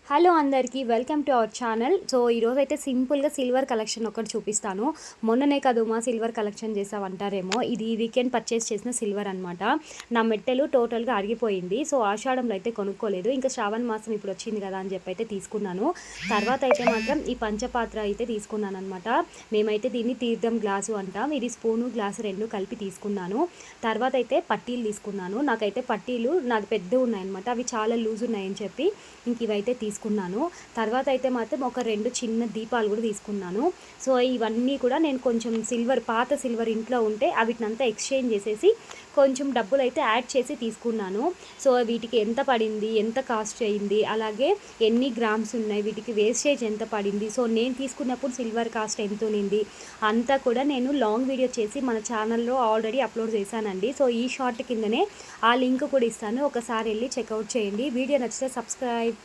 Hello అందరికీ welcome to our channel. So ఈరోజు అయితే సింపుల్గా సిల్వర్ కలెక్షన్ ఒకటి చూపిస్తాను. మొన్ననే కాదు మా సిల్వర్ కలెక్షన్ చేసావంటారేమో, ఇది వీకెండ్ పర్చేస్ చేసిన సిల్వర్ అనమాట. నా మెట్టెలు టోటల్గా అరిగిపోయింది. సో ఆషాఢంలో అయితే కొనుక్కోలేదు, ఇంకా శ్రావణ మాసం ఇప్పుడు వచ్చింది కదా అని చెప్పి అయితే తీసుకున్నాను. తర్వాత అయితే మాత్రం ఈ పంచపాత్ర అయితే తీసుకున్నాను అనమాట. మేమైతే దీన్ని తీర్థం గ్లాసు అంటాం. ఇది స్పూను గ్లాసు రెండు కలిపి తీసుకున్నాను. తర్వాత అయితే పట్టీలు తీసుకున్నాను. నాకైతే పట్టీలు నాది పెద్ద ఉన్నాయన్నమాట, అవి చాలా లూజ్ ఉన్నాయని చెప్పి ఇంక ఇవైతే తీసుకున్నాను. తర్వాత అయితే మాత్రం ఒక 2 చిన్న దీపాలు కూడా తీసుకున్నాను. సో ఇవన్నీ కూడా నేను కొంచెం పాత సిల్వర్ ఇంట్లో ఉంటే వీటినంతా ఎక్స్చేంజ్ చేసేసి కొంచెం డబ్బులు అయితే యాడ్ చేసి తీసుకున్నాను. సో వీటికి ఎంత పడింది, ఎంత కాస్ట్ అయింది, అలాగే ఎన్ని గ్రామ్స్ ఉన్నాయి, వీటికి వేస్టేజ్ ఎంత పడింది, సో నేను తీసుకున్నప్పుడు సిల్వర్ కాస్ట్ ఎంత ఉన్నింది అంతా కూడా నేను లాంగ్ వీడియో చేసి మన ఛానల్లో ఆల్రెడీ అప్లోడ్ చేశానండి. సో ఈ షార్ట్ కిందనే ఆ లింక్ కూడా ఇస్తాను, ఒకసారి వెళ్ళి చెక్అవుట్ చేయండి. వీడియో నచ్చితే సబ్స్క్రైబ్.